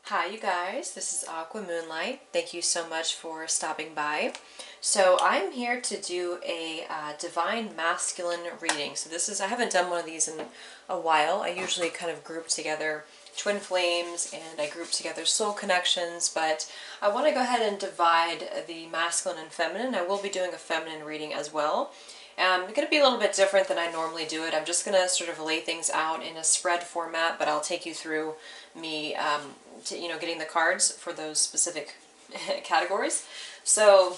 Hi you guys, this is Aqua Moonlight. Thank you so much for stopping by. So I'm here to do a Divine Masculine reading. So I haven't done one of these in a while. I usually kind of group together twin flames and I group together soul connections, but I want to go ahead and divide the masculine and feminine. I will be doing a feminine reading as well. It's going to be a little bit different than I normally do it. I'm just going to sort of lay things out in a spread format, but I'll take you through me getting the cards for those specific categories. So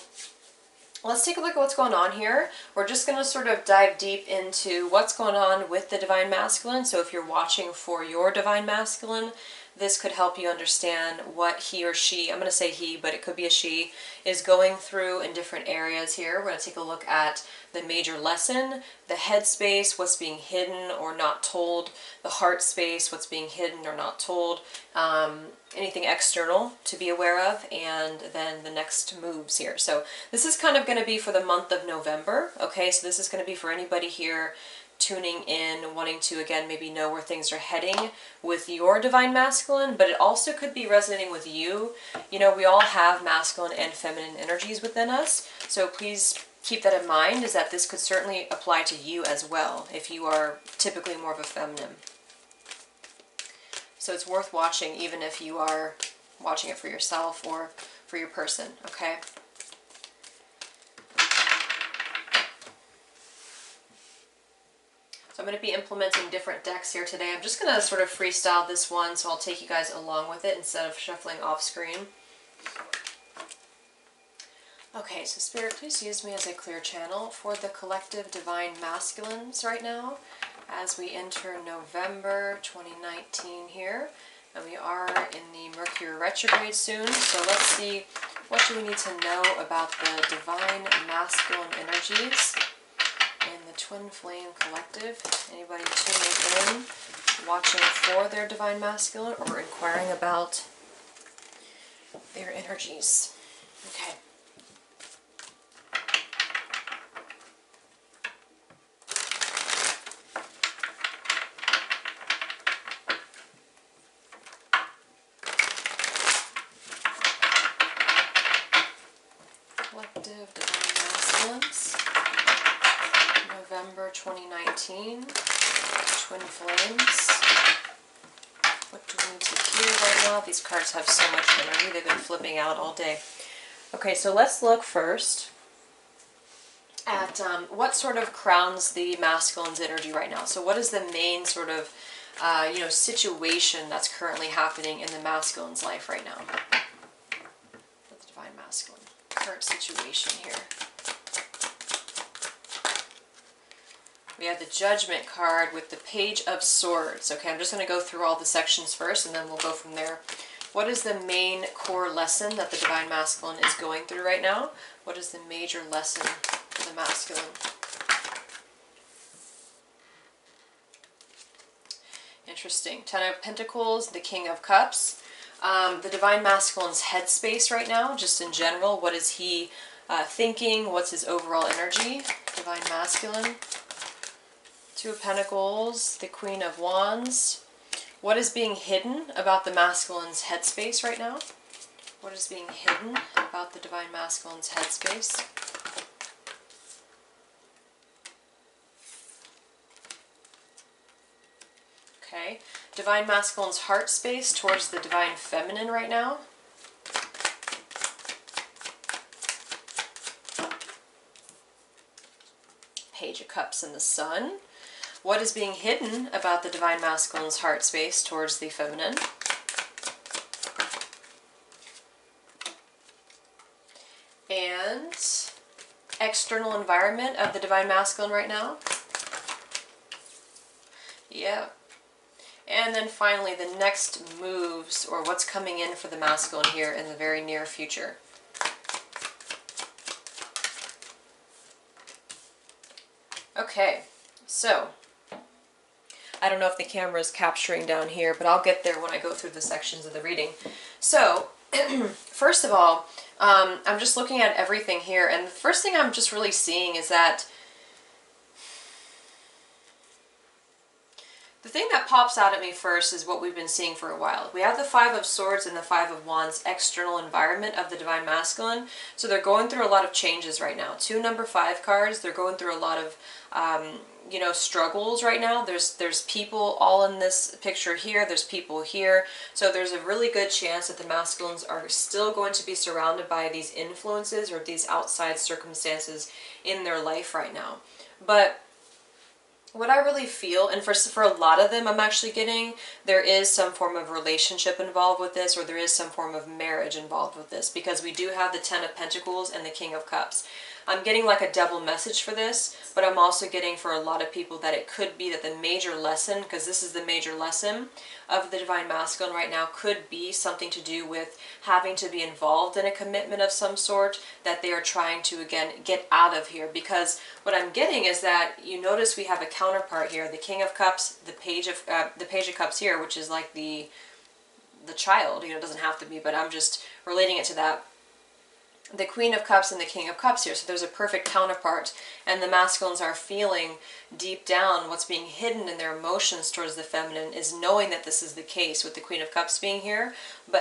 let's take a look at what's going on here. We're just going to sort of dive deep into what's going on with the Divine Masculine. So if you're watching for your Divine Masculine, this could help you understand what he or she, I'm going to say he, but it could be a she, is going through in different areas here. We're going to take a look at the major lesson, the head space, what's being hidden or not told, the heart space, what's being hidden or not told, anything external to be aware of, and then the next moves here. So this is kind of going to be for the month of November, okay? So this is going to be for anybody here tuning in, wanting to, again, maybe know where things are heading with your Divine Masculine, but it also could be resonating with you. You know, we all have masculine and feminine energies within us, so please keep that in mind, is that this could certainly apply to you as well, if you are typically more of a feminine. So it's worth watching, even if you are watching it for yourself or for your person, okay? So I'm going to be implementing different decks here today. I'm just going to sort of freestyle this one, so I'll take you guys along with it instead of shuffling off screen. Okay, so Spirit, please use me as a clear channel for the collective Divine Masculines right now as we enter November 2019 here. And we are in the Mercury retrograde soon, so let's see, what do we need to know about the Divine Masculine energies in the Twin Flame Collective? Anybody tuning in, watching for their Divine Masculine, or inquiring about their energies? Okay. Collective Divine Masculines, November 2019, Twin Flames. What do we need to hear right now? These cards have so much energy, they've been flipping out all day. Okay, so let's look first at what sort of crowns the masculine's energy right now. So what is the main sort of situation that's currently happening in the masculine's life right now? With the Divine Masculine. Current situation here. We have the Judgment card with the Page of Swords. Okay, I'm just going to go through all the sections first and then we'll go from there. What is the main core lesson that the Divine Masculine is going through right now? What is the major lesson for the masculine? Interesting. Ten of Pentacles, the King of Cups. The Divine Masculine's headspace right now, just in general. What is he thinking? What's his overall energy? Divine Masculine. Two of Pentacles, the Queen of Wands. What is being hidden about the masculine's headspace right now? What is being hidden about the Divine Masculine's headspace? Okay. Divine Masculine's heart space towards the Divine Feminine right now. Page of Cups and the Sun. What is being hidden about the Divine Masculine's heart space towards the Feminine? And external environment of the Divine Masculine right now. Yeah. And then finally, the next moves, or what's coming in for the masculine here in the very near future. Okay, so I don't know if the camera is capturing down here, but I'll get there when I go through the sections of the reading. So, first of all, I'm just looking at everything here, and the first thing I'm just really seeing is that The thing that pops out at me first is what we've been seeing for a while. We have the Five of Swords and the Five of Wands external environment of the Divine Masculine. So they're going through a lot of changes right now. Two number 5 cards, they're going through a lot of, you know, struggles right now. There's people all in this picture here. There's people here. So there's a really good chance that the masculines are still going to be surrounded by these influences or these outside circumstances in their life right now. But what I really feel, and for a lot of them I'm actually getting, there is some form of relationship involved with this, or there is some form of marriage involved with this, because we do have the Ten of Pentacles and the King of Cups. I'm getting like a double message for this, but I'm also getting for a lot of people that it could be that the major lesson, because this is the major lesson of the Divine Masculine right now, could be something to do with having to be involved in a commitment of some sort that they are trying to, again, get out of here. Because what I'm getting is that you notice we have a counterpart here, the King of Cups, the Page of Cups here, which is like the child. You know, it doesn't have to be, but I'm just relating it to that. The Queen of Cups and the King of Cups here. So there's a perfect counterpart. And the masculines are feeling deep down what's being hidden in their emotions towards the feminine is knowing that this is the case with the Queen of Cups being here,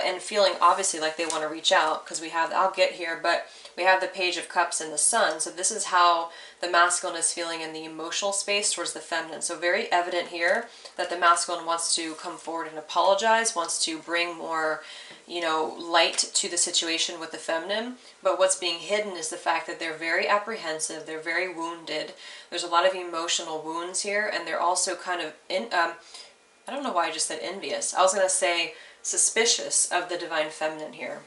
and feeling obviously like they want to reach out, because we have, I'll get here, but we have the Page of Cups and the Sun. So this is how the masculine is feeling in the emotional space towards the feminine. So very evident here that the masculine wants to come forward and apologize, wants to bring more, you know, light to the situation with the feminine. But what's being hidden is the fact that they're very apprehensive, they're very wounded. There's a lot of emotional wounds here, and they're also kind of, I don't know why I just said envious. I was going to say suspicious of the Divine Feminine here.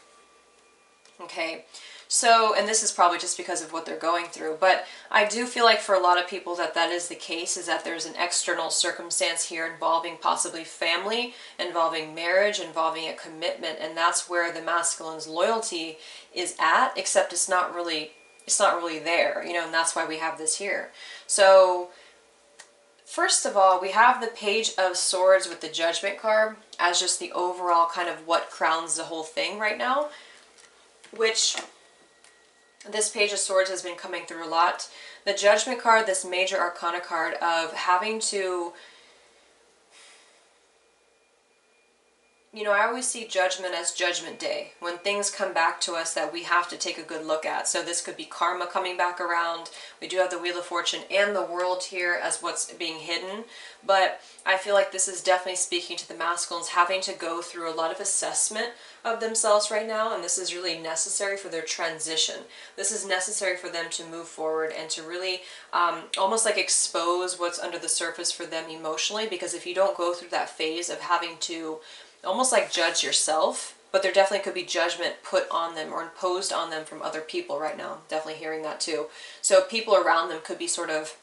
Okay, so, and this is probably just because of what they're going through, but I do feel like for a lot of people that is the case, is that there's an external circumstance here involving possibly family, involving marriage, involving a commitment, and that's where the masculine's loyalty is at, except it's not really there, you know, and that's why we have this here. So, first of all, we have the Page of Swords with the Judgment card as just the overall kind of what crowns the whole thing right now, which this Page of Swords has been coming through a lot. The Judgment card, this major arcana card of having to, you know, I always see judgment as Judgment Day, when things come back to us that we have to take a good look at. So this could be karma coming back around. We do have the Wheel of Fortune and the World here as what's being hidden. But I feel like this is definitely speaking to the masculines having to go through a lot of assessment of themselves right now, and this is really necessary for their transition. This is necessary for them to move forward and to really almost like expose what's under the surface for them emotionally, because if you don't go through that phase of having to almost like judge yourself, but there definitely could be judgment put on them or imposed on them from other people right now. Definitely hearing that too. So people around them could be sort of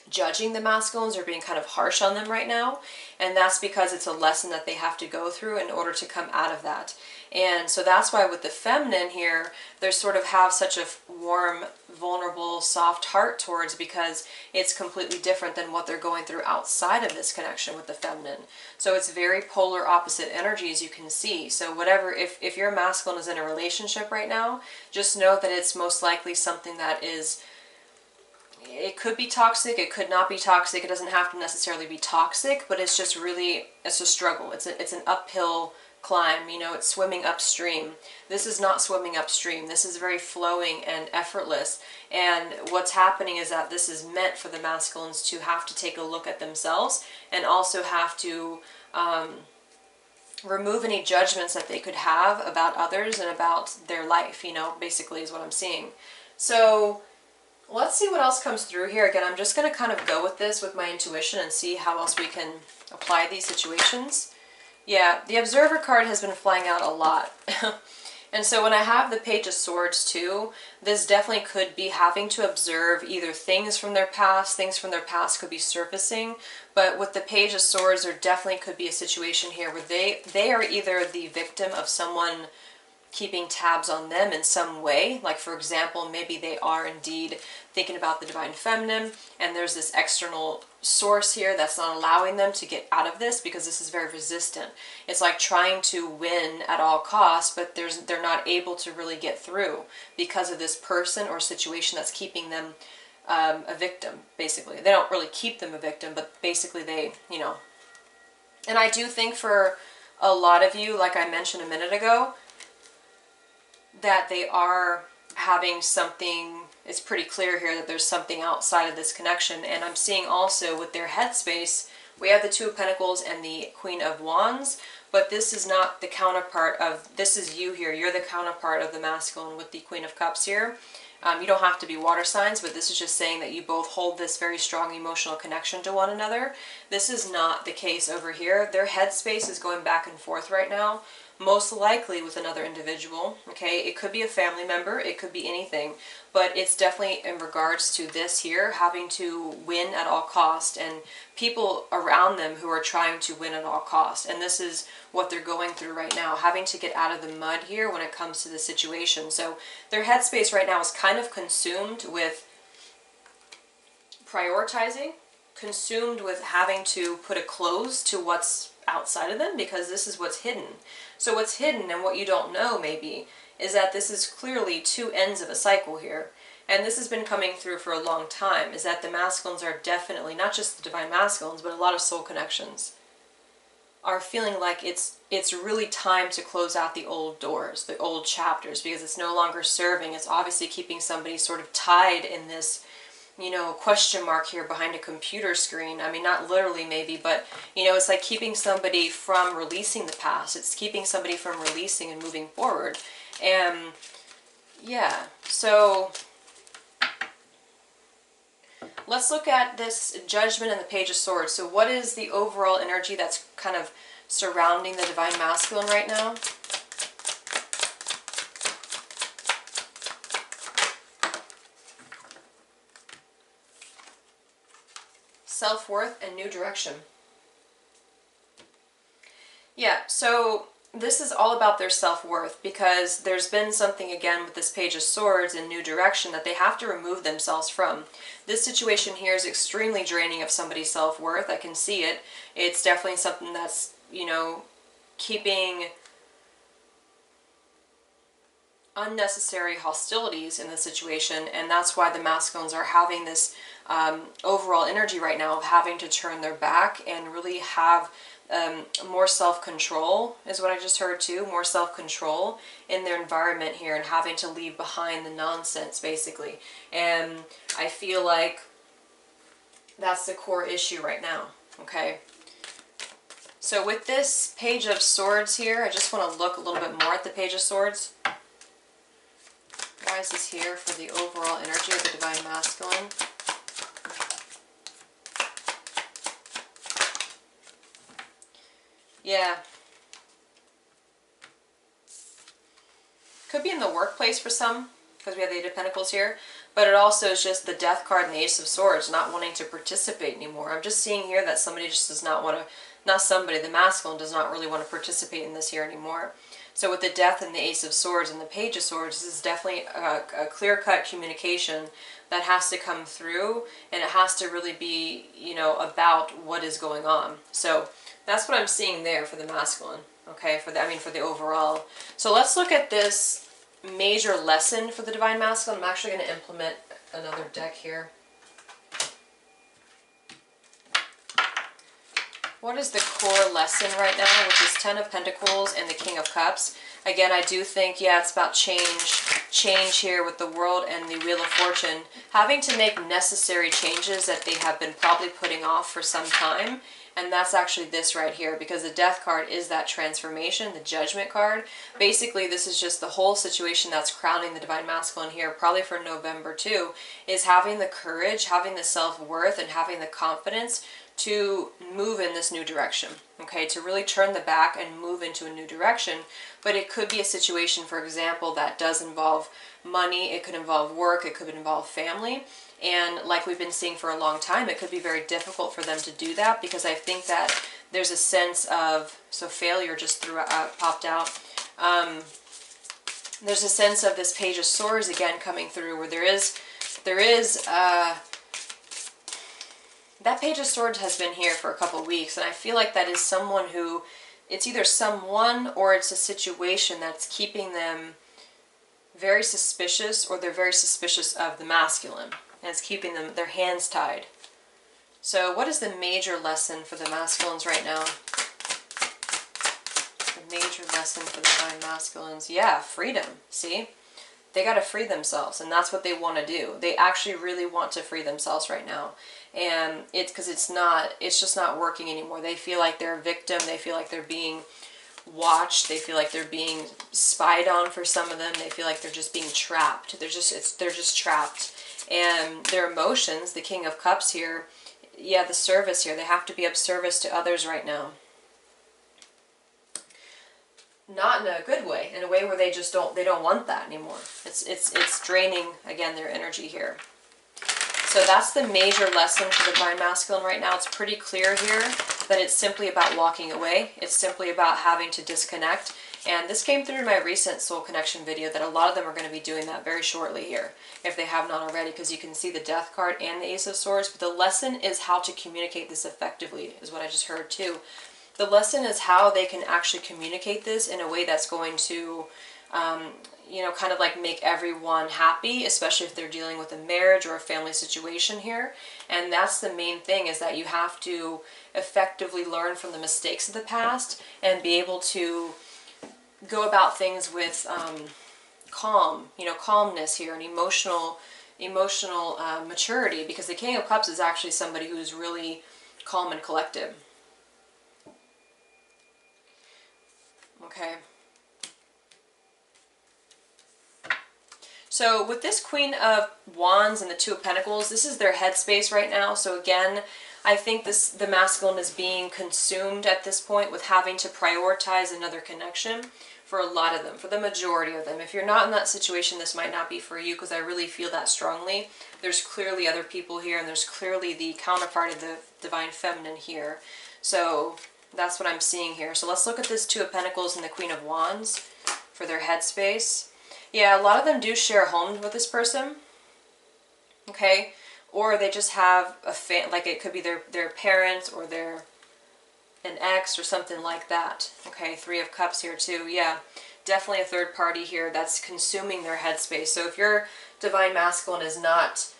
judging the masculines or being kind of harsh on them right now, and that's because it's a lesson that they have to go through in order to come out of that. And so that's why with the feminine here, they sort of have such a warm, vulnerable, soft heart towards, because it's completely different than what they're going through outside of this connection with the feminine. So it's very polar opposite energies, you can see. So whatever, if your masculine is in a relationship right now, just know that it's most likely something that is, it could be toxic, it could not be toxic, it doesn't have to necessarily be toxic, but it's just really, it's a struggle. It's an uphill climb, you know, it's swimming upstream. This is not swimming upstream. This is very flowing and effortless. And what's happening is that this is meant for the masculines to have to take a look at themselves and also have to remove any judgments that they could have about others and about their life, you know, basically is what I'm seeing. So let's see what else comes through here. Again, I'm just going to kind of go with this with my intuition and see how else we can apply these situations. Yeah, the Observer card has been flying out a lot. And so when I have the Page of Swords too, this definitely could be having to observe either things from their past could be surfacing, but with the Page of Swords, there definitely could be a situation here where they are either the victim of someone keeping tabs on them in some way. Like, for example, maybe they are indeed thinking about the Divine Feminine, and there's this external source here that's not allowing them to get out of this because this is very resistant. It's like trying to win at all costs, but they're not able to really get through because of this person or situation that's keeping them a victim, basically. They don't really keep them a victim, but basically they, you know. And I do think for a lot of you, like I mentioned a minute ago, that they are having something, it's pretty clear here that there's something outside of this connection. And I'm seeing also with their headspace, we have the Two of Pentacles and the Queen of Wands, but this is not the counterpart of, this is you here. You're the counterpart of the masculine with the Queen of Cups here. You don't have to be water signs, but this is just saying that you both hold this very strong emotional connection to one another. This is not the case over here. Their headspace is going back and forth right now, most likely with another individual, okay? It could be a family member, it could be anything, but it's definitely in regards to this here, having to win at all cost, and people around them who are trying to win at all cost. And this is what they're going through right now, having to get out of the mud here when it comes to the situation. So their headspace right now is kind of consumed with prioritizing, consumed with having to put a close to what's outside of them, because this is what's hidden. So what's hidden and what you don't know maybe is that this is clearly two ends of a cycle here. And this has been coming through for a long time, is that the masculines are definitely, not just the divine masculines, but a lot of soul connections, are feeling like it's really time to close out the old doors, the old chapters, because it's no longer serving. It's obviously keeping somebody sort of tied in this, you know, question mark here behind a computer screen. I mean, not literally maybe, but, you know, it's like keeping somebody from releasing the past. It's keeping somebody from releasing and moving forward. And yeah, so let's look at this Judgment and the Page of Swords. So what is the overall energy that's kind of surrounding the divine masculine right now? Self-worth and new direction. Yeah, so this is all about their self-worth, because there's been something again with this Page of Swords and new direction that they have to remove themselves from. This situation here is extremely draining of somebody's self-worth. I can see it. It's definitely something that's, you know, keeping unnecessary hostilities in the situation, and that's why the masculines are having this overall energy right now of having to turn their back and really have more self-control, is what I just heard too, more self-control in their environment here, and having to leave behind the nonsense basically. And I feel like that's the core issue right now, okay? So with this Page of Swords here, I just want to look a little bit more at the Page of Swords. Why is this here for the overall energy of the divine masculine? Yeah. Could be in the workplace for some, because we have the Eight of Pentacles here. But it also is just the Death card and the Ace of Swords, not wanting to participate anymore. I'm just seeing here that somebody just does not want to, not somebody, the masculine does not really want to participate in this here anymore. So with the Death and the Ace of Swords and the Page of Swords, this is definitely a clear-cut communication that has to come through, and it has to really be, you know, about what is going on. So that's what I'm seeing there for the masculine, okay, for the overall. So let's look at this major lesson for the divine masculine. I'm actually going to implement another deck here. What is the core lesson right now with this Ten of Pentacles and the King of Cups? Again, I do think, yeah, it's about change here with the World and the Wheel of Fortune. Having to make necessary changes that they have been probably putting off for some time. And that's actually this right here, because the Death card is that transformation, the Judgment card. Basically, this is just the whole situation that's crowning the divine masculine here, probably for November too, is having the courage, having the self-worth, and having the confidence to move in this new direction, okay, to really turn the back and move into a new direction. But it could be a situation, for example, that does involve money, it could involve work, it could involve family, and like we've been seeing for a long time, it could be very difficult for them to do that, because I think that there's a sense of, so failure just popped out, there's a sense of this Page of Swords again coming through, where there is that Page of Swords has been here for a couple of weeks, and I feel like that is someone who, it's either someone or it's a situation that's keeping them very suspicious, or they're very suspicious of the masculine, and it's keeping them, their hands tied. So what is the major lesson for the masculines right now? The major lesson for the divine masculines, yeah, freedom. See? They got to free themselves, and that's what they want to do. They actually really want to free themselves right now. And it's because it's just not working anymore. They feel like they're a victim. They feel like they're being watched. They feel like they're being spied on for some of them. They feel like they're just being trapped. They're just trapped. And their emotions, the King of Cups here, yeah, the service here, they have to be of service to others right now. Not in a good way, in a way where they don't want that anymore. It's draining, again, their energy here. So that's the major lesson for the divine masculine right now. It's pretty clear here that it's simply about walking away. It's simply about having to disconnect. And this came through in my recent soul connection video that a lot of them are going to be doing that very shortly here, if they have not already, because you can see the Death card and the Ace of Swords. But the lesson is how to communicate this effectively, is what I just heard too. The lesson is how they can actually communicate this in a way that's going to, you know, kind of like make everyone happy, especially if they're dealing with a marriage or a family situation here. And that's the main thing, is that you have to effectively learn from the mistakes of the past and be able to go about things with calm, you know, calmness here, and emotional maturity, because the King of Cups is actually somebody who's really calm and collected. Okay. So with this Queen of Wands and the Two of Pentacles, this is their headspace right now. So again, I think the masculine is being consumed at this point with having to prioritize another connection for a lot of them, for the majority of them. If you're not in that situation, this might not be for you, because I really feel that strongly. There's clearly other people here, and there's clearly the counterpart of the divine feminine here. So that's what I'm seeing here. So let's look at this Two of Pentacles and the Queen of Wands for their headspace. Yeah, a lot of them do share a home with this person. Okay? Or they just have a like it could be their parents or an ex or something like that. Okay, Three of Cups here too. Yeah, definitely a third party here that's consuming their headspace. So if your divine masculine is not,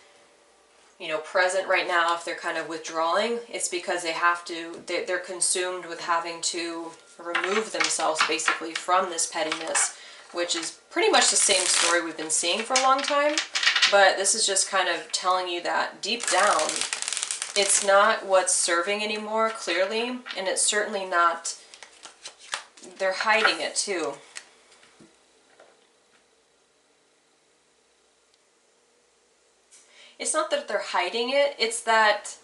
you know, present right now, if they're kind of withdrawing, it's because they have to, they're consumed with having to remove themselves basically from this pettiness, which is pretty much the same story we've been seeing for a long time. But this is just kind of telling you that deep down, it's not what's serving anymore, clearly, and it's certainly not, they're hiding it too. It's not that they're hiding it, it's that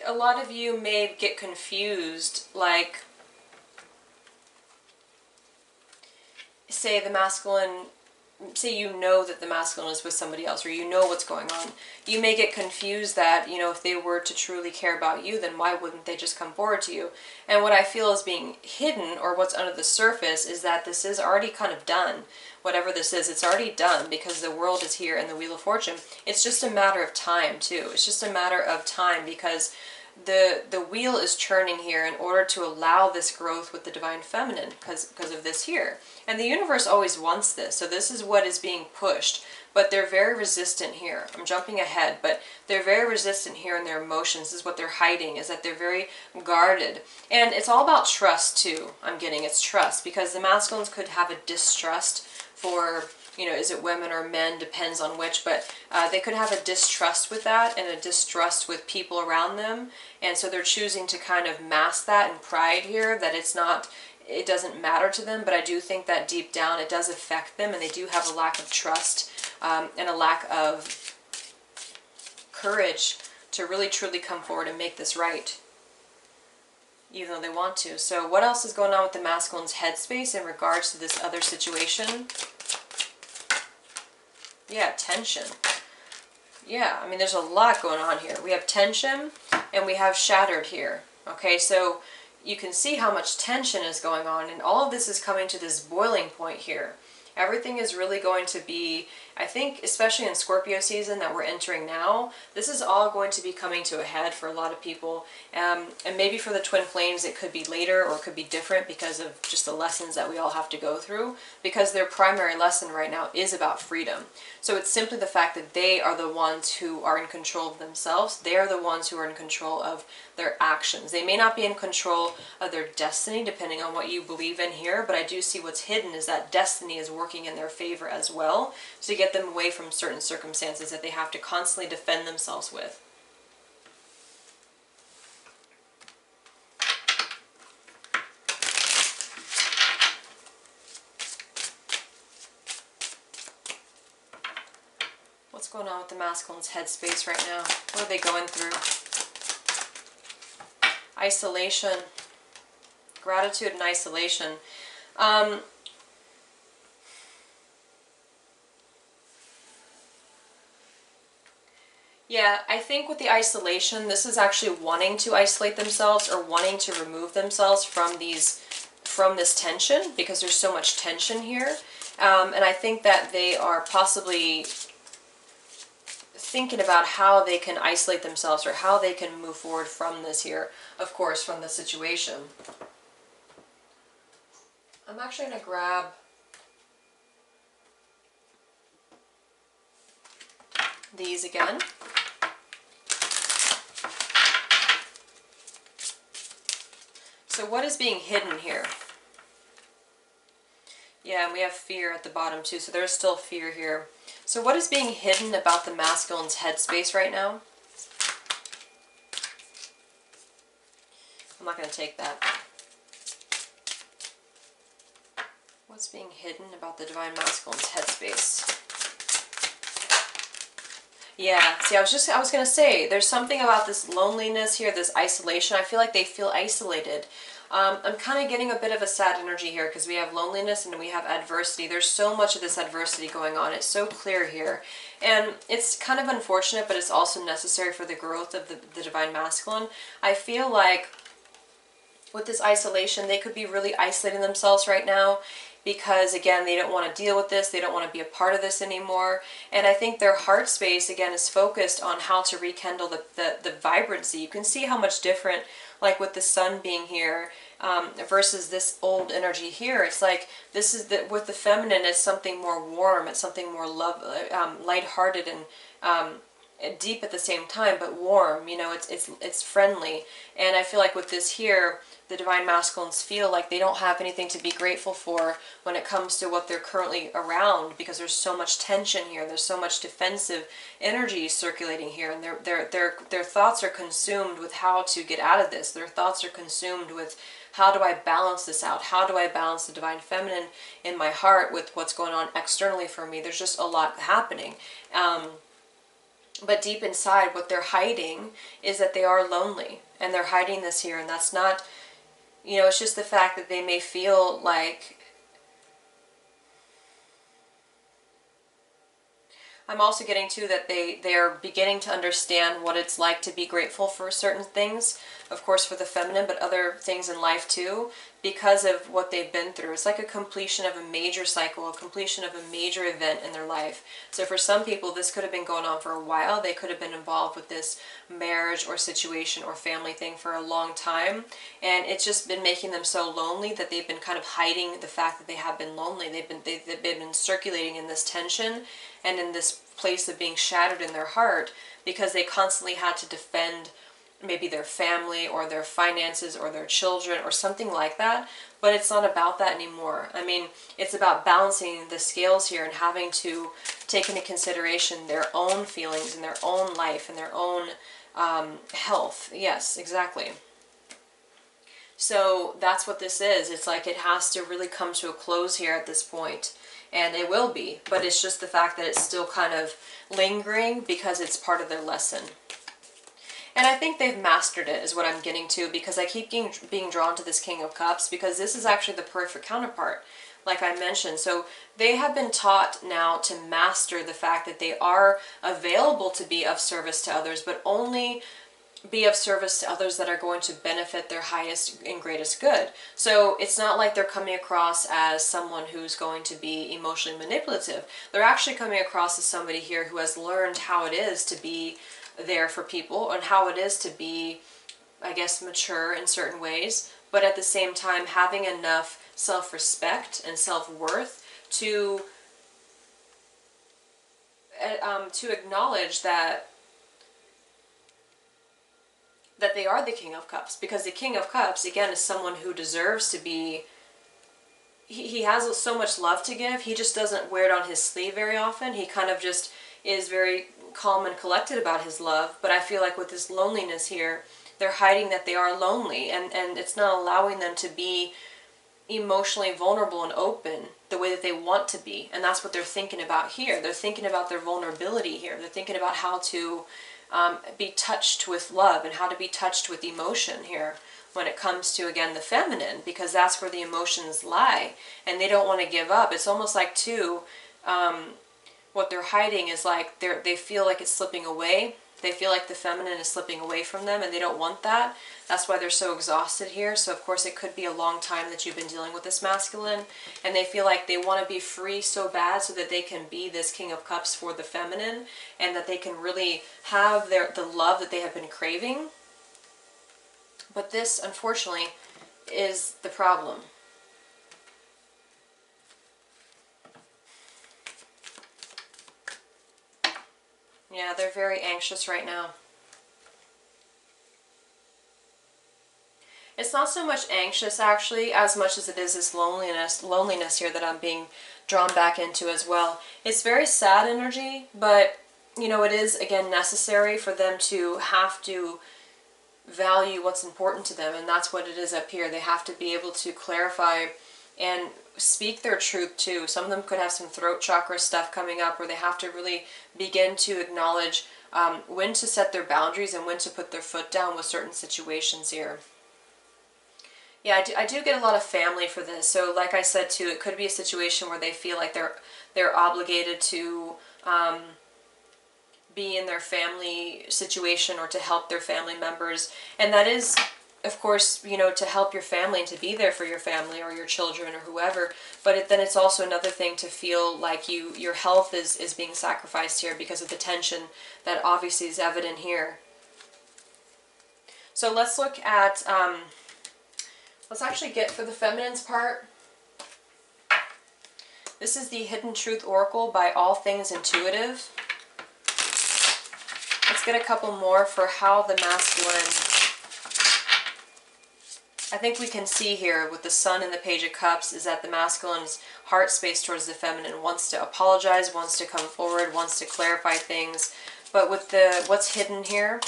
a lot of you may get confused, like, say the masculine, say you know that the masculine is with somebody else, or you know what's going on. You may get confused that, you know, if they were to truly care about you, then why wouldn't they just come forward to you? And what I feel is being hidden, or what's under the surface, is that this is already kind of done. Whatever this is, it's already done, because the world is here and the Wheel of Fortune. It's just a matter of time too. It's just a matter of time, because the wheel is churning here in order to allow this growth with the divine feminine, because of this here. And the universe always wants this, so this is what is being pushed. But they're very resistant here. I'm jumping ahead, but they're very resistant here in their emotions. This is what they're hiding, is that they're very guarded. And it's all about trust too, I'm getting. It's trust, because the masculines could have a distrust for, you know, is it women or men, depends on which, but they could have a distrust with that, and a distrust with people around them. And so they're choosing to kind of mask that in pride here, that it's not, it doesn't matter to them. But I do think that deep down it does affect them, and they do have a lack of trust and a lack of courage to really truly come forward and make this right, even though they want to. So what else is going on with the masculine's headspace in regards to this other situation? Yeah, tension. Yeah, I mean, there's a lot going on here. We have tension and we have shattered here. Okay, so you can see how much tension is going on, and all of this is coming to this boiling point here. Everything is really going to be I think, especially in Scorpio season that we're entering now, this is all going to be coming to a head for a lot of people. And maybe for the twin flames, it could be later or it could be different because of just the lessons that we all have to go through, because their primary lesson right now is about freedom. So it's simply the fact that they are the ones who are in control of themselves. They are the ones who are in control of their actions. They may not be in control of their destiny, depending on what you believe in here, but I do see what's hidden is that destiny is working in their favor as well, to get them away from certain circumstances that they have to constantly defend themselves with. What's going on with the masculine's headspace right now? What are they going through? Isolation. Gratitude and isolation. Yeah, I think with the isolation, this is actually wanting to isolate themselves or wanting to remove themselves from this tension, because there's so much tension here. And I think that they are possibly thinking about how they can isolate themselves or how they can move forward from this here, of course, from the situation. I'm actually going to grab these again. So what is being hidden here? Yeah, and we have fear at the bottom too, so there's still fear here. So what is being hidden about the masculine's headspace right now? I'm not going to take that. What's being hidden about the divine masculine's headspace? Yeah, see, I was going to say, there's something about this loneliness here, this isolation. I feel like they feel isolated. I'm kind of getting a bit of a sad energy here because we have loneliness and we have adversity. There's so much of this adversity going on. It's so clear here. And it's kind of unfortunate, but it's also necessary for the growth of the divine masculine. I feel like with this isolation, they could be really isolating themselves right now, because again, they don't want to deal with this, they don't want to be a part of this anymore. And I think their heart space again is focused on how to rekindle the vibrancy. You can see how much different, like with the sun being here versus this old energy here. It's like this is with the feminine, it's something more warm, it's something more lighthearted and deep at the same time, but warm. You know, it's friendly. And I feel like with this here, the divine masculines feel like they don't have anything to be grateful for when it comes to what they're currently around, because there's so much tension here. There's so much defensive energy circulating here, and their thoughts are consumed with how to get out of this. Their thoughts are consumed with, how do I balance this out? How do I balance the divine feminine in my heart with what's going on externally for me? There's just a lot happening. But deep inside, what they're hiding is that they are lonely, and they're hiding this here, and that's not, you know, it's just the fact that they may feel like, I'm also getting to that they're beginning to understand what it's like to be grateful for certain things, of course for the feminine, but other things in life too, because of what they've been through. It's like a completion of a major cycle, a completion of a major event in their life. So for some people, this could have been going on for a while. They could have been involved with this marriage or situation or family thing for a long time, and it's just been making them so lonely that they've been kind of hiding the fact that they have been lonely. They've been circulating in this tension and in this place of being shattered in their heart, because they constantly had to defend maybe their family or their finances or their children or something like that. But it's not about that anymore. I mean, it's about balancing the scales here and having to take into consideration their own feelings and their own life and their own health. Yes, exactly. So that's what this is. It's like it has to really come to a close here at this point. And it will be, but it's just the fact that it's still kind of lingering because it's part of their lesson. And I think they've mastered it, is what I'm getting to, because I keep being drawn to this King of Cups, because this is actually the perfect counterpart, like I mentioned. So they have been taught now to master the fact that they are available to be of service to others, but only be of service to others that are going to benefit their highest and greatest good. So it's not like they're coming across as someone who's going to be emotionally manipulative. They're actually coming across as somebody here who has learned how it is to be there for people and how it is to be, I guess, mature in certain ways, but at the same time having enough self-respect and self-worth to acknowledge that they are the King of Cups, because the King of Cups, again, is someone who deserves to be, he has so much love to give, he just doesn't wear it on his sleeve very often. He kind of just is very calm and collected about his love, but I feel like with this loneliness here, they're hiding that they are lonely, and it's not allowing them to be emotionally vulnerable and open the way that they want to be. And that's what they're thinking about here. They're thinking about their vulnerability here. They're thinking about how to be touched with love and how to be touched with emotion here when it comes to, again, the feminine, because that's where the emotions lie, and they don't want to give up. It's almost like, too, what they're hiding is like they feel like it's slipping away. They feel like the feminine is slipping away from them, and they don't want that. That's why they're so exhausted here. So, of course, it could be a long time that you've been dealing with this masculine, and they feel like they want to be free so bad so that they can be this King of Cups for the feminine, and that they can really have the love that they have been craving. But this, unfortunately, is the problem. Yeah, they're very anxious right now. It's not so much anxious, actually, as much as it is this loneliness here that I'm being drawn back into as well. It's very sad energy, but, you know, it is, again, necessary for them to have to value what's important to them, and that's what it is up here. They have to be able to clarify and speak their truth too. Some of them could have some throat chakra stuff coming up where they have to really begin to acknowledge when to set their boundaries and when to put their foot down with certain situations here. Yeah, I do get a lot of family for this. So like I said too, it could be a situation where they feel like they're obligated to be in their family situation or to help their family members. And that is, of course, you know, to help your family and to be there for your family or your children or whoever. But then it's also another thing to feel like your health is being sacrificed here because of the tension that obviously is evident here. So let's look at, let's actually get for the feminine's part. This is the Hidden Truth Oracle by All Things Intuitive. Let's get a couple more for how the masculine, I think we can see here with the Sun and the Page of Cups is that the masculine's heart space towards the feminine wants to apologize, wants to come forward, wants to clarify things. But with the what's hidden here,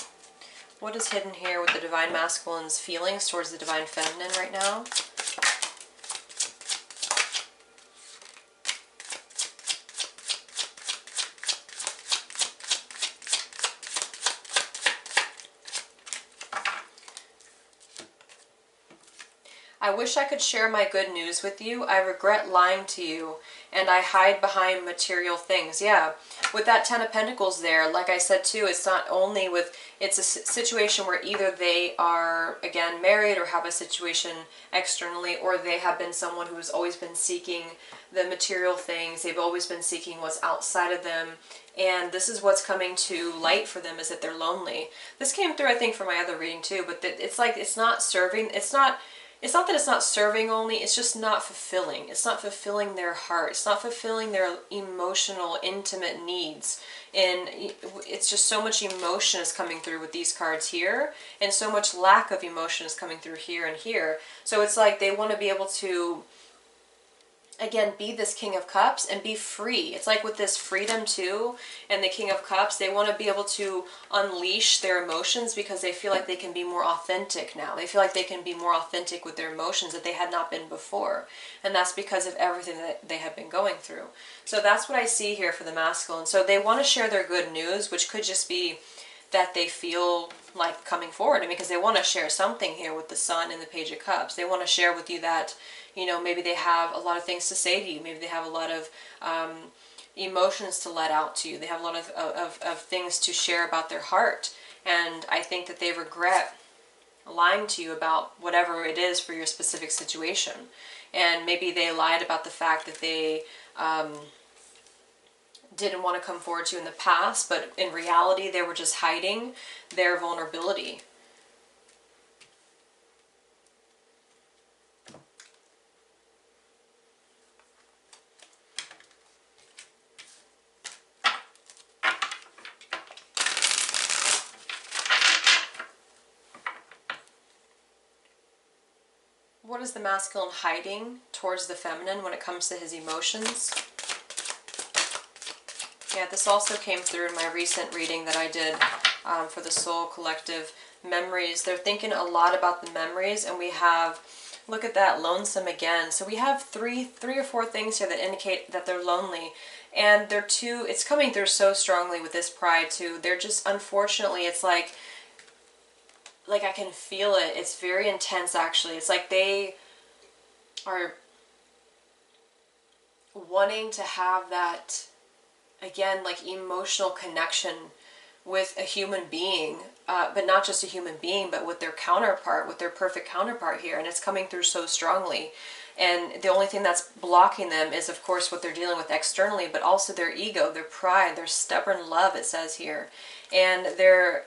what is hidden here with the Divine Masculine's feelings towards the Divine Feminine right now? I wish I could share my good news with you. I regret lying to you, and I hide behind material things. Yeah, with that Ten of Pentacles there, like I said too, it's not only with, it's a situation where either they are, again, married or have a situation externally, or they have been someone who's always been seeking the material things. They've always been seeking what's outside of them. And this is what's coming to light for them, is that they're lonely. This came through, I think, for my other reading too, but it's like, it's not serving, it's not that it's not serving only, it's just not fulfilling. It's not fulfilling their heart. It's not fulfilling their emotional, intimate needs. And it's just so much emotion is coming through with these cards here, and so much lack of emotion is coming through here and here. So it's like they want to be able to, again, be this King of Cups and be free. It's like with this freedom too, and the King of Cups, they want to be able to unleash their emotions because they feel like they can be more authentic now. They feel like they can be more authentic with their emotions that they had not been before. And that's because of everything that they have been going through. So that's what I see here for the masculine. So they want to share their good news, which could just be that they feel like coming forward. I mean, because they want to share something here with the Sun and the Page of Cups. They want to share with you that, you know, maybe they have a lot of things to say to you. Maybe they have a lot of emotions to let out to you. They have a lot of things to share about their heart. And I think that they regret lying to you about whatever it is for your specific situation. And maybe they lied about the fact that they didn't want to come forward to you in the past, but in reality they were just hiding their vulnerability. What is the masculine hiding towards the feminine when it comes to his emotions? Yeah, this also came through in my recent reading that I did for the Soul Collective memories. They're thinking a lot about the memories, and we have, look at that, lonesome again. So we have three or four things here that indicate that they're lonely. And they're too, it's coming through so strongly with this pride too. They're just, unfortunately, it's like I can feel it. It's very intense actually. It's like they are wanting to have that, again, like emotional connection with a human being, but not just a human being, but with their counterpart, with their perfect counterpart here. And it's coming through so strongly. And the only thing that's blocking them is, of course, what they're dealing with externally, but also their ego, their pride, their stubborn love, it says here. And they're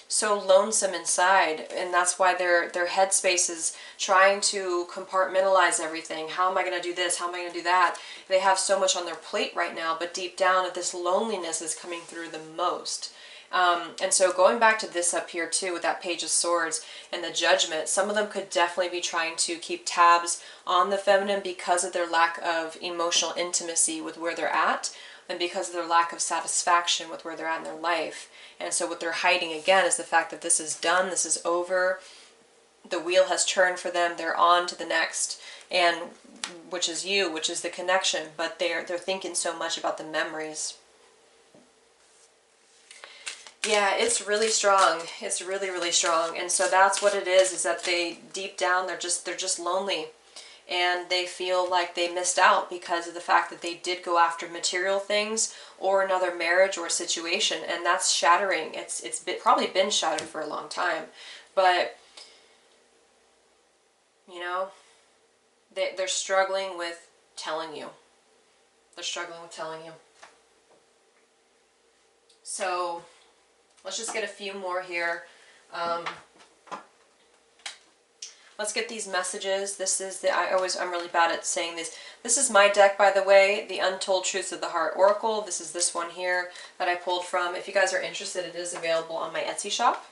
so lonesome inside, and that's why their headspace is trying to compartmentalize everything. How am I going to do this? How am I going to do that? They have so much on their plate right now, but deep down, this loneliness is coming through the most. And so going back to this up here too, with that Page of Swords and the Judgment, some of them could definitely be trying to keep tabs on the feminine because of their lack of emotional intimacy with where they're at, and because of their lack of satisfaction with where they're at in their life. And so what they're hiding again is the fact that this is done, this is over, the wheel has turned for them, they're on to the next, and which is you, which is the connection, but they're thinking so much about the memories. Yeah, it's really strong. It's really, really strong. And so that's what it is that they, deep down, they're just lonely. And they feel like they missed out because of the fact that they did go after material things or another marriage or situation, and that's shattering. It's probably been shattered for a long time, but you know, they're struggling with telling you. They're struggling with telling you. So let's just get a few more here. Let's get these messages. This is I'm really bad at saying this. This is my deck, by the way, the Untold Truths of the Heart Oracle. This is this one here that I pulled from. If you guys are interested, it is available on my Etsy shop.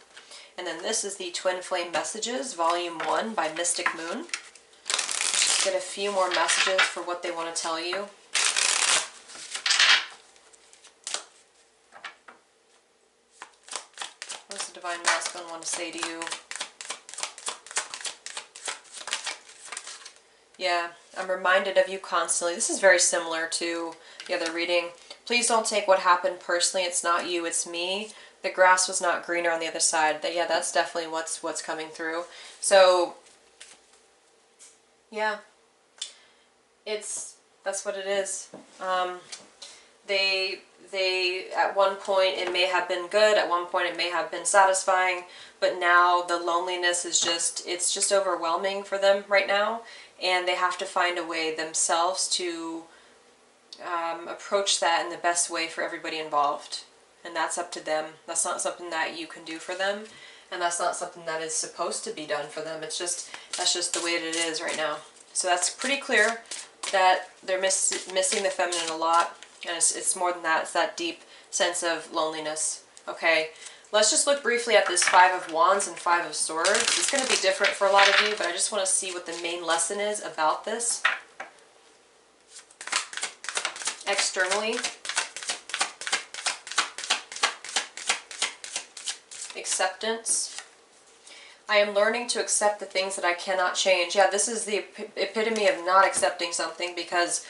And then this is the Twin Flame Messages, Volume 1 by Mystic Moon. Let's just get a few more messages for what they want to tell you. What does the Divine Masculine want to say to you? Yeah, I'm reminded of you constantly. This is very similar to the other reading. Please don't take what happened personally. It's not you, it's me. The grass was not greener on the other side. Yeah, that's definitely what's coming through. So, yeah, that's what it is. They at one point it may have been good, at one point it may have been satisfying, but now the loneliness is it's just overwhelming for them right now. And they have to find a way themselves to approach that in the best way for everybody involved. And that's up to them. That's not something that you can do for them. And that's not something that is supposed to be done for them. That's just the way that it is right now. So that's pretty clear that they're missing the feminine a lot. And it's more than that. It's that deep sense of loneliness. Okay. Let's just look briefly at this Five of Wands and Five of Swords. It's going to be different for a lot of you, but I just want to see what the main lesson is about this. Externally. Acceptance. I am learning to accept the things that I cannot change. Yeah, this is the epitome of not accepting something because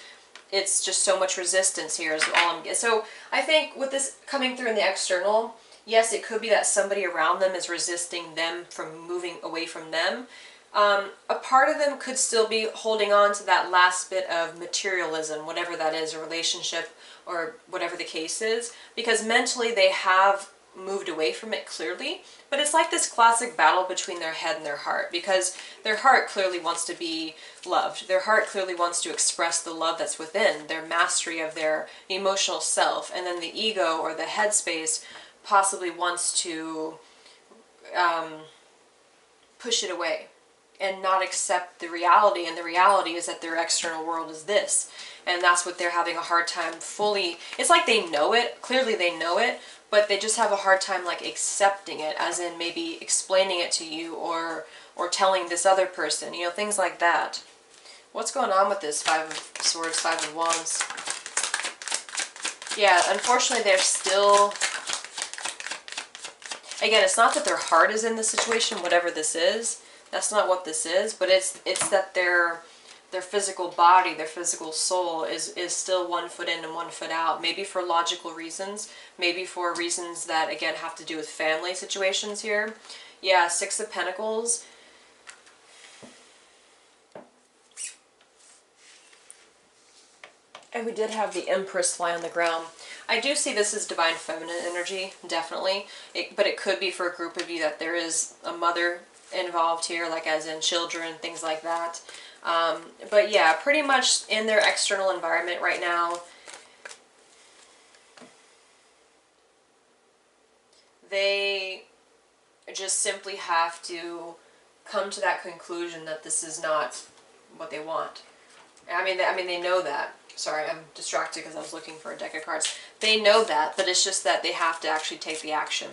it's just so much resistance here is all I'm getting. So I think with this coming through in the external, yes, it could be that somebody around them is resisting them from moving away from them. A part of them could still be holding on to that last bit of materialism, whatever that is, a relationship or whatever the case is, because mentally they have moved away from it clearly, but it's like this classic battle between their head and their heart, because their heart clearly wants to be loved. Their heart clearly wants to express the love that's within, their mastery of their emotional self, and then the ego or the headspace possibly wants to push it away and not accept the reality, and the reality is that their external world is this, and that's what they're having a hard time fully. It's like they know it, clearly they know it, but they just have a hard time like accepting it, as in maybe explaining it to you or telling this other person, you know, things like that. What's going on with this Five of Swords, Five of Wands? Yeah, unfortunately they're still, again, it's not that their heart is in the situation, whatever this is. That's not what this is, but it's that their physical body, their physical soul is still 1 foot in and 1 foot out. Maybe for logical reasons, maybe for reasons that, again, have to do with family situations here. Yeah, Six of Pentacles. And we did have the Empress lie on the ground. I do see this as divine feminine energy, definitely. But it could be for a group of you that there is a mother involved here, like as in children, things like that. But yeah, pretty much in their external environment right now, they just simply have to come to that conclusion that this is not what they want. I mean, they know that. Sorry, I'm distracted because I was looking for a deck of cards. They know that, but it's just that they have to actually take the action.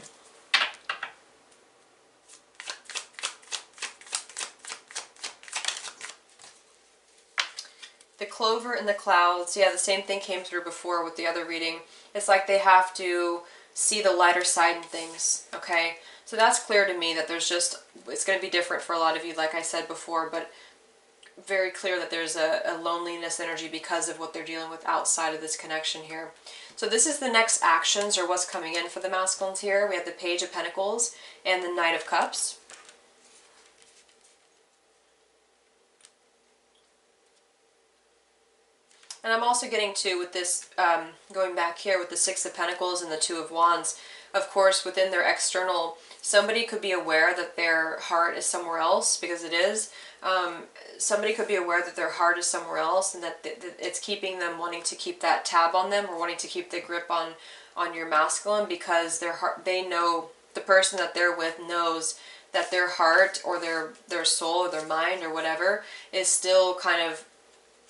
The Clover in the Clouds, yeah, the same thing came through before with the other reading. It's like they have to see the lighter side in things, okay? So that's clear to me that there's just, it's going to be different for a lot of you, like I said before, but very clear that there's a loneliness energy because of what they're dealing with outside of this connection here. So this is the next actions, or what's coming in for the masculines here. We have the Page of Pentacles and the Knight of Cups. And I'm also getting to, with this, going back here with the Six of Pentacles and the Two of Wands, of course, within their external, somebody could be aware that their heart is somewhere else, because it is. Somebody could be aware that their heart is somewhere else, and that it's keeping them wanting to keep that tab on them, or wanting to keep the grip on your masculine, because their heart, they know, the person that they're with knows that their heart or their soul or their mind or whatever is still kind of,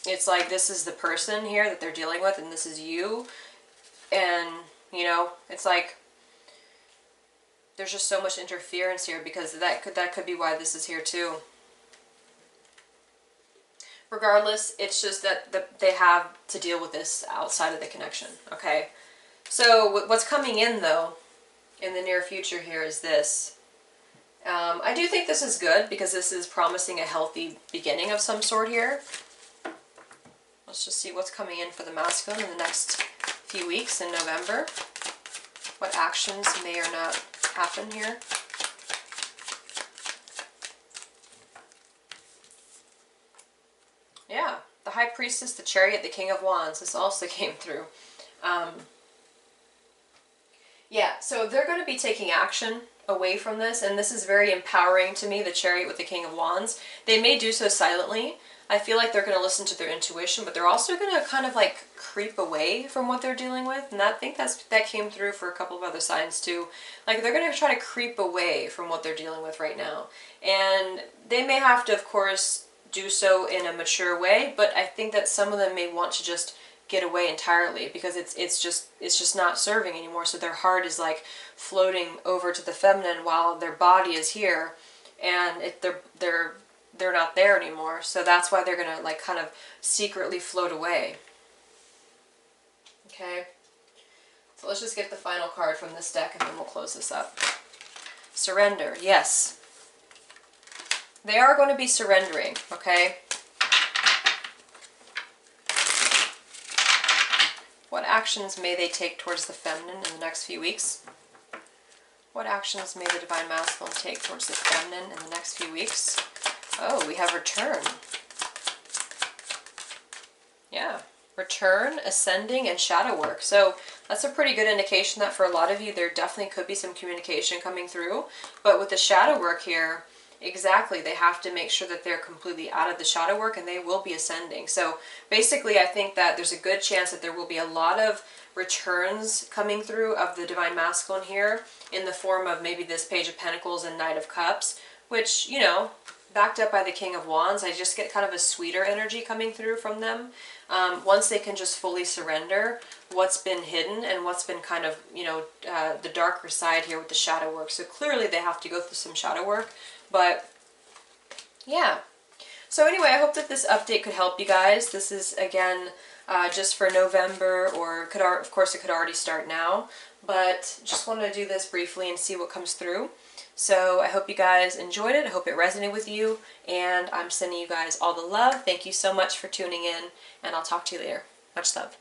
it's like this is the person here that they're dealing with, and this is you. And, you know, it's like there's just so much interference here, because that could be why this is here too. Regardless, it's just that they have to deal with this outside of the connection, okay? So what's coming in, though, in the near future here is this. I do think this is good, because this is promising a healthy beginning of some sort here. Let's just see what's coming in for the masculine in the next few weeks in November. What actions may or not happen here. Yeah, the High Priestess, the Chariot, the King of Wands. This also came through. Yeah, so they're going to be taking action away from this, and this is very empowering to me, the Chariot with the King of Wands. They may do so silently. I feel like they're going to listen to their intuition, but they're also going to kind of like creep away from what they're dealing with. And I think that came through for a couple of other signs too. Like they're going to try to creep away from what they're dealing with right now. And they may have to, of course, do so in a mature way, but I think that some of them may want to just get away entirely, because it's just not serving anymore. So their heart is like floating over to the feminine while their body is here, and they're not there anymore. So that's why they're gonna like kind of secretly float away. Okay, so let's just get the final card from this deck, and then we'll close this up. Surrender. Yes, they are going to be surrendering. Okay, what actions may they take towards the feminine in the next few weeks? What actions may the Divine Masculine take towards the feminine in the next few weeks? Oh, we have return. Yeah, return, ascending, and shadow work. So that's a pretty good indication that for a lot of you there definitely could be some communication coming through. But with the shadow work here, exactly, they have to make sure that they're completely out of the shadow work, and they will be ascending. So basically I think that there's a good chance that there will be a lot of returns coming through of the Divine Masculine here in the form of maybe this Page of Pentacles and Knight of Cups, which, you know, backed up by the King of Wands, I just get kind of a sweeter energy coming through from them. Once they can just fully surrender what's been hidden and what's been kind of, you know, the darker side here with the shadow work. So clearly they have to go through some shadow work, but yeah. So anyway, I hope that this update could help you guys. This is, again, just for November, or of course it could already start now, but just wanted to do this briefly and see what comes through. So I hope you guys enjoyed it. I hope it resonated with you, and I'm sending you guys all the love. Thank you so much for tuning in, and I'll talk to you later. Much love.